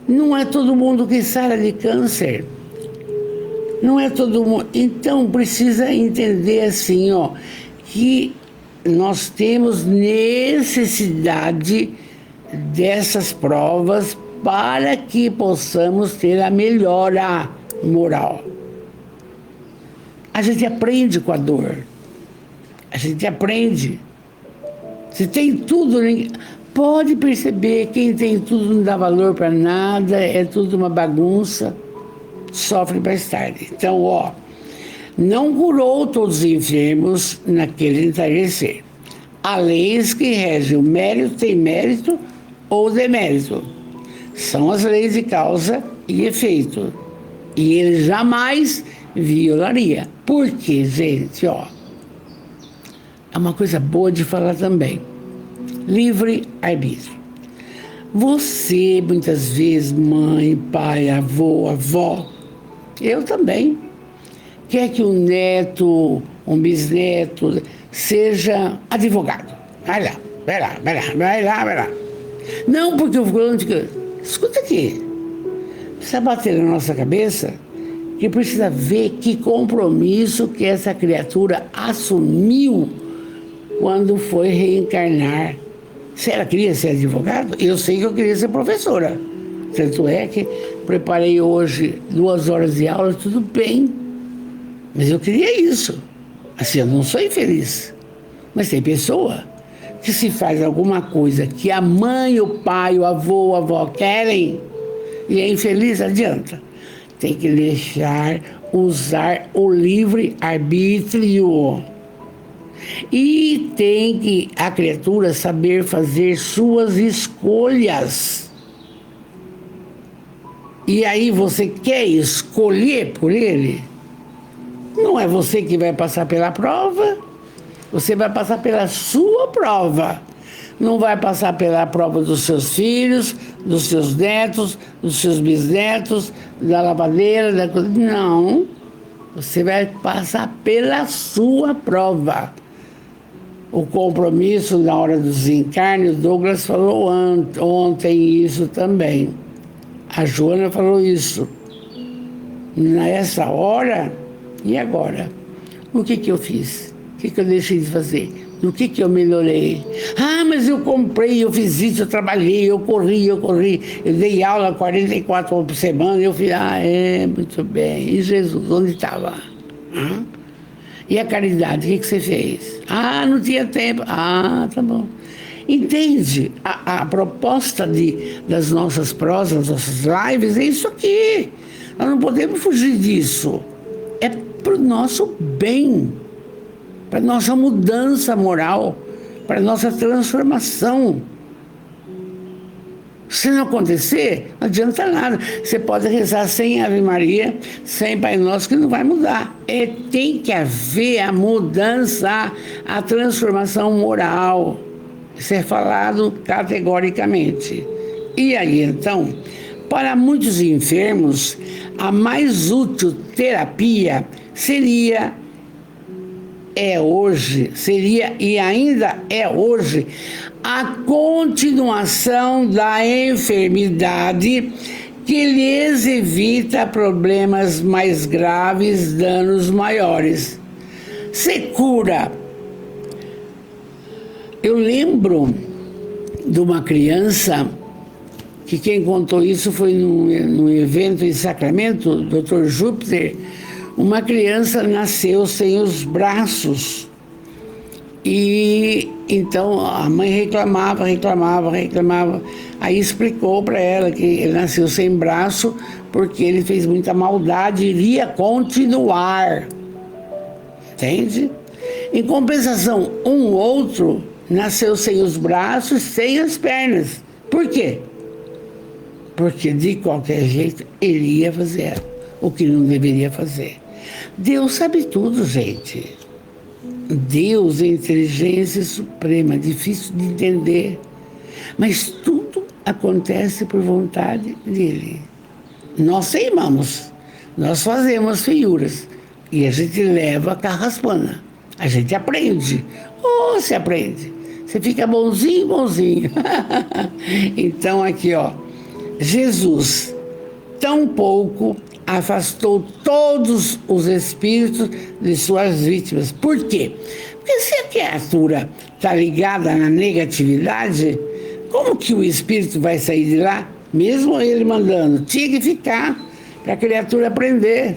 Não é todo mundo que sara de câncer. Não é todo mundo. Então precisa entender assim, que nós temos necessidade dessas provas para que possamos ter a melhora moral. A gente aprende com a dor. A gente aprende. Se tem tudo, pode perceber, quem tem tudo não dá valor para nada, é tudo uma bagunça, sofre mais tarde. Então, não curou todos os enfermos naquele entardecer. Há leis que regem o mérito, tem mérito ou demérito. São as leis de causa e efeito. E ele jamais violaria. Por quê, gente? É uma coisa boa de falar também. Livre-arbítrio. Você, muitas vezes, mãe, pai, avô, avó, eu também, quer que um neto, um bisneto, seja advogado. Vai lá. Não, porque eu fulano de... Escuta aqui. Precisa bater na nossa cabeça que precisa ver que compromisso que essa criatura assumiu quando foi reencarnar. Se ela queria ser advogado, eu sei que eu queria ser professora. Tanto é que preparei hoje 2 horas de aula, tudo bem. Mas eu queria isso. Assim, eu não sou infeliz. Mas tem pessoa que se faz alguma coisa que a mãe, o pai, o avô, a avó querem e é infeliz, adianta. Tem que deixar usar o livre-arbítrio. E tem que a criatura saber fazer suas escolhas. E aí você quer escolher por ele? Não é você que vai passar pela prova, você vai passar pela sua prova. não vai passar pela prova dos seus filhos, dos seus netos, dos seus bisnetos, da lavadeira, da coisa. Não, você vai passar pela sua prova. O compromisso na hora do desencarne, o Douglas falou ontem isso também. A Joana falou isso. Nessa hora, e agora? O que eu fiz? O que eu deixei de fazer? No que eu melhorei? Ah, mas eu comprei, eu fiz isso, eu trabalhei, eu corri. Eu dei aula 44 horas por semana, eu fiz, muito bem. E Jesus, onde estava? E a caridade, o que você fez? Ah, não tinha tempo. Ah, tá bom. Entende? A proposta das nossas prosas, das nossas lives, é isso aqui. Nós não podemos fugir disso. É para o nosso bem, para a nossa mudança moral, para a nossa transformação. Se não acontecer, não adianta nada. Você pode rezar sem Ave Maria, sem Pai Nosso, que não vai mudar. Tem que haver a mudança, a transformação moral. Isso é falado categoricamente. E aí, então, para muitos enfermos, a mais útil terapia seria e ainda é hoje, a continuação da enfermidade que lhes evita problemas mais graves, danos maiores. Se cura. Eu lembro de uma criança que quem contou isso foi num evento em Sacramento, o Dr. Júpiter. Uma criança nasceu sem os braços e então a mãe reclamava. Aí explicou para ela que ele nasceu sem braço porque ele fez muita maldade e iria continuar. Entende? Em compensação, um outro nasceu sem os braços, sem as pernas. Por quê? Porque de qualquer jeito ele ia fazer o que não deveria fazer. Deus sabe tudo, gente. Deus é inteligência suprema, difícil de entender. Mas tudo acontece por vontade dele. Nós teimamos, nós fazemos feiuras e a gente leva a carraspana. A gente aprende. Você aprende. Você fica bonzinho. Então aqui, ó. Jesus tão pouco afastou todos os espíritos de suas vítimas. Por quê? Porque se a criatura está ligada na negatividade, como que o espírito vai sair de lá? Mesmo ele mandando, tinha que ficar para a criatura aprender.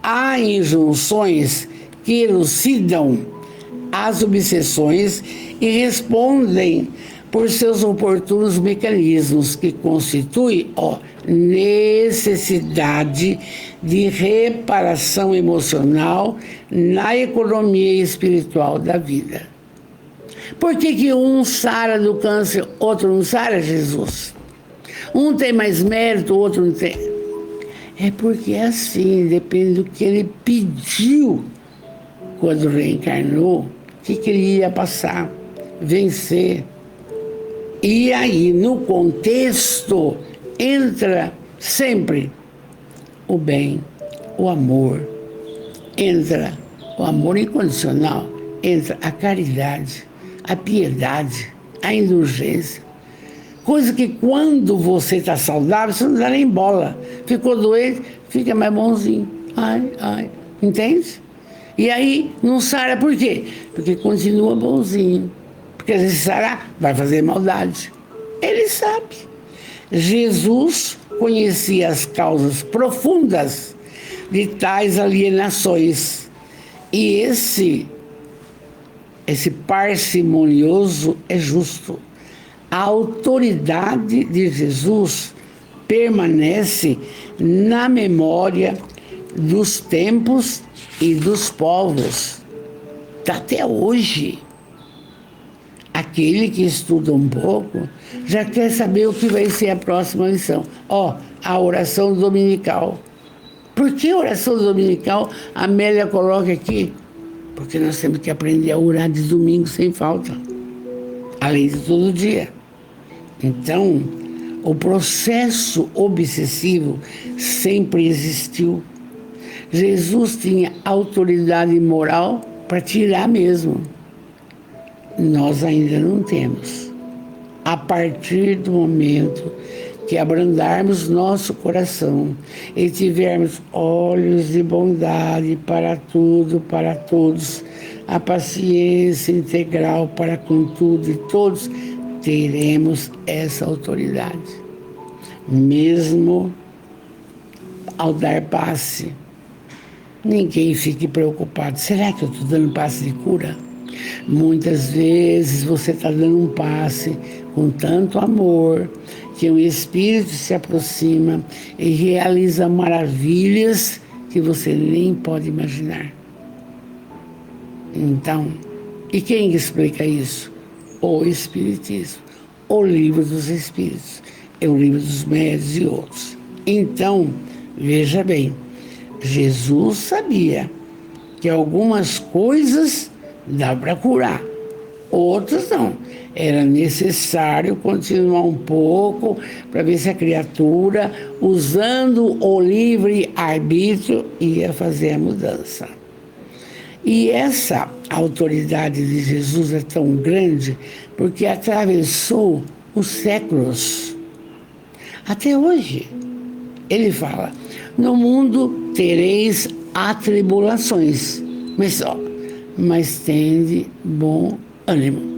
Há injunções que elucidam as obsessões e respondem por seus oportunos mecanismos, que constituem necessidade de reparação emocional na economia espiritual da vida. Por que um sara do câncer, outro não sara, Jesus? Um tem mais mérito, o outro não tem. É porque é assim, depende do que ele pediu quando reencarnou, o que ele ia passar, vencer. E aí, no contexto, entra sempre o bem, o amor, entra o amor incondicional, entra a caridade, a piedade, a indulgência. Coisa que quando você está saudável, você não dá nem bola. Ficou doente, fica mais bonzinho. Entende? E aí, não sara por quê? Porque continua bonzinho. Porque se sarar, vai fazer maldade. Ele sabe. Jesus conhecia as causas profundas de tais alienações. E esse parcimonioso é justo. A autoridade de Jesus permanece na memória dos tempos e dos povos. Até hoje. Aquele que estuda um pouco já quer saber o que vai ser a próxima lição. A oração dominical. Por que a oração dominical a Amélia coloca aqui? Porque nós temos que aprender a orar de domingo sem falta. além de todo dia. Então, o processo obsessivo sempre existiu. Jesus tinha autoridade moral para tirar mesmo. Nós ainda não temos. A partir do momento que abrandarmos nosso coração e tivermos olhos de bondade para tudo, para todos, a paciência integral para com tudo e todos, teremos essa autoridade. Mesmo ao dar passe, ninguém fique preocupado. Será que eu estou dando passe de cura? Muitas vezes você está dando um passe com tanto amor que um espírito se aproxima e realiza maravilhas que você nem pode imaginar. Então, e quem explica isso? O Espiritismo, o Livro dos Espíritos, é o Livro dos Médiuns e outros. Então, veja bem, Jesus sabia que algumas coisas dá para curar, outras não. Era necessário continuar um pouco para ver se a criatura, usando o livre-arbítrio, ia fazer a mudança. E essa autoridade de Jesus é tão grande porque atravessou os séculos. Até hoje, ele fala, no mundo tereis atribulações, mas tende bom ânimo.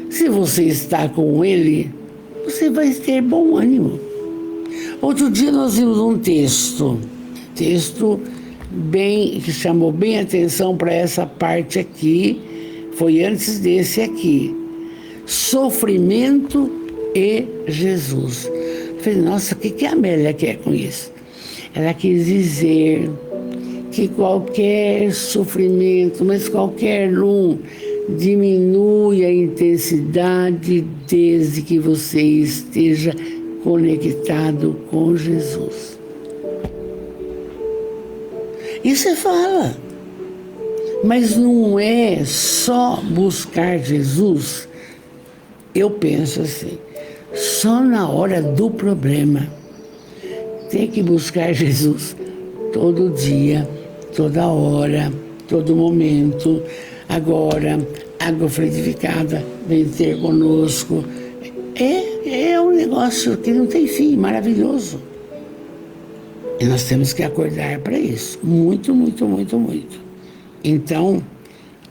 Se você está com ele, você vai ter bom ânimo. Outro dia nós vimos um texto que chamou bem atenção para essa parte aqui, foi antes desse aqui. Sofrimento e Jesus. Eu falei, nossa, o que a Amélia quer com isso? Ela quis dizer que qualquer sofrimento, mas qualquer um, diminui a intensidade desde que você esteja conectado com Jesus. Isso você fala. Mas não é só buscar Jesus. Eu penso assim, só na hora do problema. Tem que buscar Jesus todo dia, toda hora, todo momento. Agora, água frutificada vem ter conosco. É um negócio que não tem fim, maravilhoso. E nós temos que acordar para isso. Muito, muito, muito, muito. Então,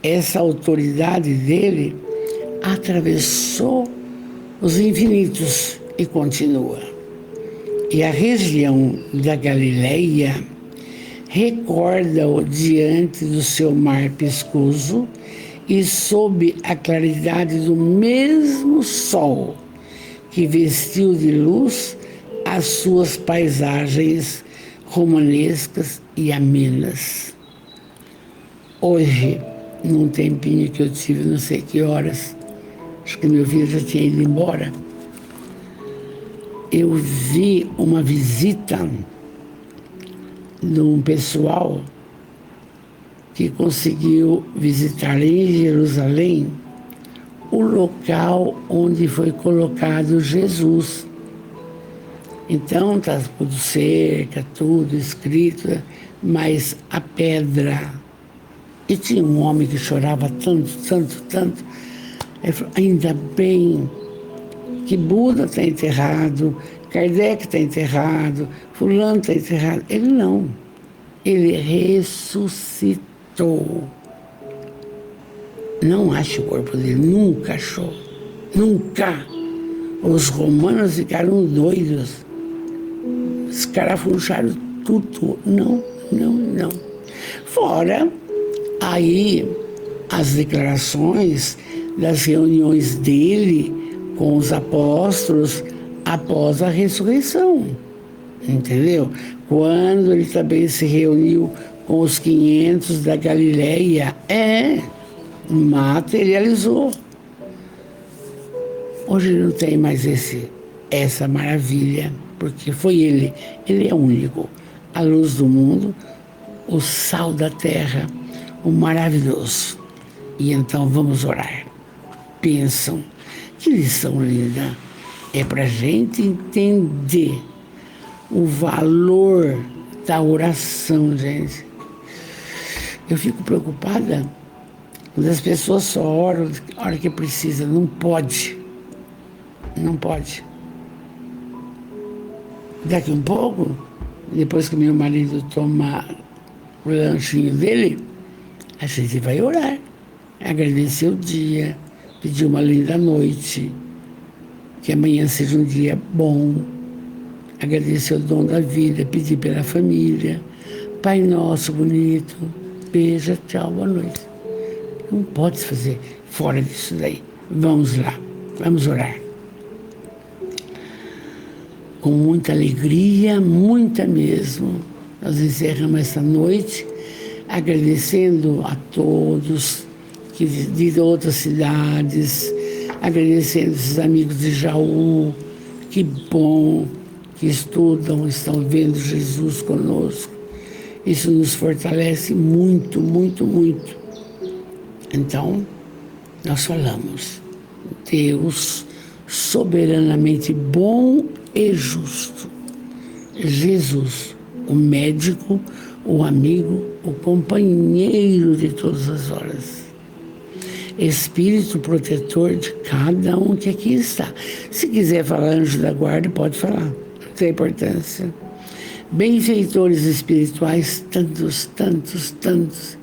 essa autoridade dele atravessou os infinitos e continua. E a região da Galileia recorda-o diante do seu mar pescoço e sob a claridade do mesmo sol que vestiu de luz as suas paisagens romanescas e amenas. Hoje, num tempinho que eu tive, não sei que horas, acho que meu filho já tinha ido embora, eu vi uma visita de um pessoal que conseguiu visitar em Jerusalém o local onde foi colocado Jesus. Então está tudo cerca, tudo escrito, mas a pedra. E tinha um homem que chorava tanto, tanto, tanto. Ele falou, ainda bem que Buda está enterrado, Kardec está enterrado, fulano está enterrado. Ele não. Ele ressuscitou. Não acha o corpo dele, nunca achou. Nunca. Os romanos ficaram doidos. Escarafuncharam tudo. Não. Fora aí as declarações das reuniões dele com os apóstolos após a ressurreição. Entendeu? Quando ele também se reuniu com os 500 da Galileia, materializou. Hoje não tem mais essa maravilha, porque foi ele é único, a luz do mundo, o sal da terra, o maravilhoso. E então vamos orar. Pensam Que lição linda! É para a gente entender o valor da oração, gente. Eu fico preocupada quando as pessoas só oram a hora que precisa. Não pode. Não pode. Daqui um pouco, depois que meu marido tomar o lanchinho dele, a gente vai orar, agradecer o dia, pedir uma linda noite, que amanhã seja um dia bom, agradecer o dom da vida, pedir pela família. Pai nosso bonito, beijo, tchau, boa noite. Não pode fazer fora disso daí. Vamos lá, vamos orar. Com muita alegria, muita mesmo, nós encerramos essa noite agradecendo a todos que de outras cidades, agradecendo esses amigos de Jaú, que bom que estudam, estão vendo Jesus conosco. Isso nos fortalece muito, muito, muito. Então, nós falamos, Deus soberanamente bom e justo. Jesus, o médico, o amigo, o companheiro de todas as horas. Espírito protetor de cada um que aqui está. Se quiser falar anjo da guarda, pode falar, não tem importância. Benfeitores espirituais, tantos, tantos, tantos,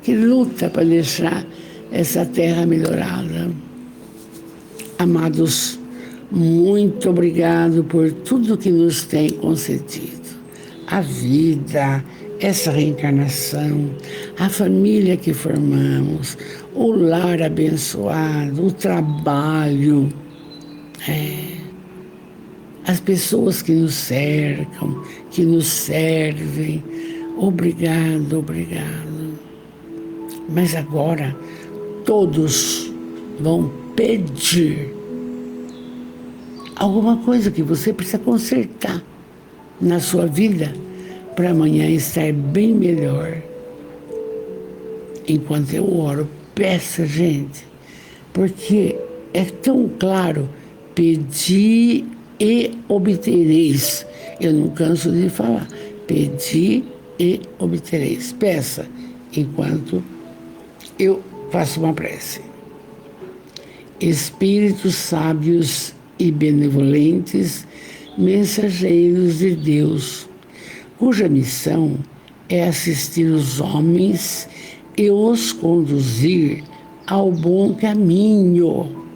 que luta para deixar essa terra melhorada. Amados, muito obrigado por tudo que nos tem concedido. A vida, essa reencarnação, a família que formamos, o lar abençoado, o trabalho, as pessoas que nos cercam, que nos servem. Obrigado, obrigado. Mas agora todos vão pedir alguma coisa que você precisa consertar na sua vida para amanhã estar bem melhor. Enquanto eu oro, peça, gente, porque é tão claro, pedi e obtereis. Eu não canso de falar, pedi e obtereis. Peça, enquanto eu faço uma prece. Espíritos sábios e benevolentes, mensageiros de Deus, cuja missão é assistir os homens e os conduzir ao bom caminho.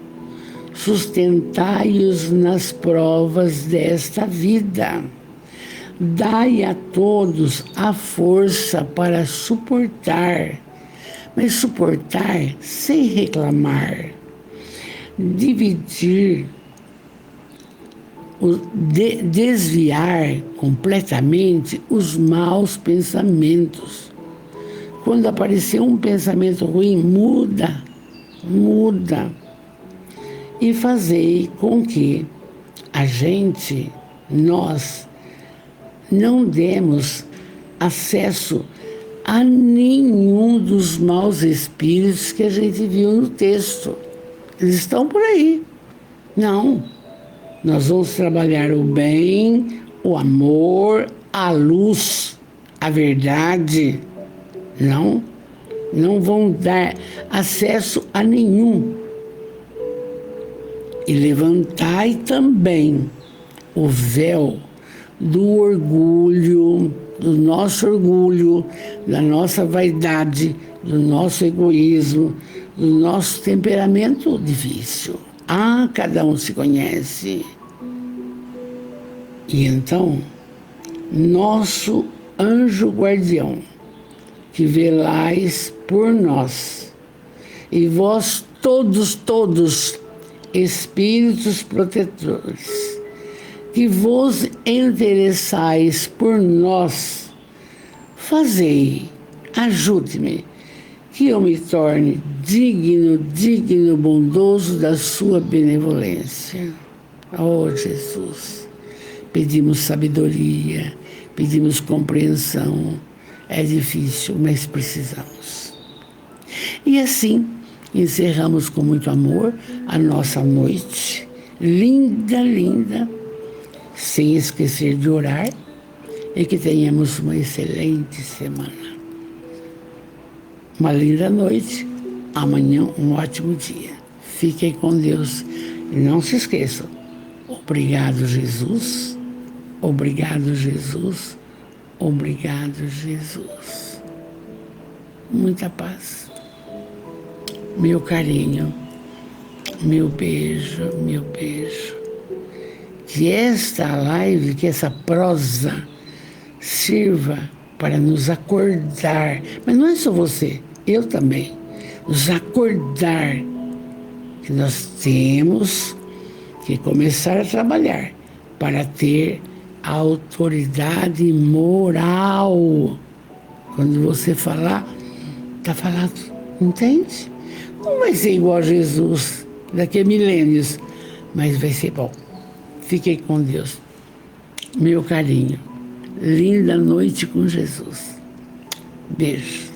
Sustentai-os nas provas desta vida. Dai a todos a força para suportar, mas suportar sem reclamar. Dividir, desviar completamente os maus pensamentos. Quando aparecer um pensamento ruim, muda. E fazei com que nós, não demos acesso a nenhum dos maus espíritos que a gente viu no texto. Eles estão por aí. Não. Nós vamos trabalhar o bem, o amor, a luz, a verdade. Não vão dar acesso a nenhum. E levantai também o véu do orgulho, do nosso orgulho, da nossa vaidade, do nosso egoísmo, do nosso temperamento difícil. Cada um se conhece. E então, nosso anjo guardião, que velais por nós, e vós todos, espíritos protetores, que vos interessais por nós, fazei, ajude-me, que eu me torne digno, bondoso da sua benevolência. Oh, Jesus, pedimos sabedoria, pedimos compreensão. É difícil, mas precisamos. E assim, encerramos com muito amor a nossa noite. Linda, linda. Sem esquecer de orar. E que tenhamos uma excelente semana. Uma linda noite. Amanhã um ótimo dia. Fiquem com Deus. E não se esqueçam. Obrigado, Jesus. Obrigado, Jesus. Obrigado, Jesus. Muita paz. Meu carinho. Meu beijo, meu beijo. Que esta live, que essa prosa sirva para nos acordar. Mas não é só você, eu também. Nos acordar que nós temos que começar a trabalhar para ter a autoridade moral. Quando você falar, está falado, entende? Não vai ser igual a Jesus daqui a milênios, mas vai ser bom. Fiquem com Deus. Meu carinho. Linda noite com Jesus. Beijo.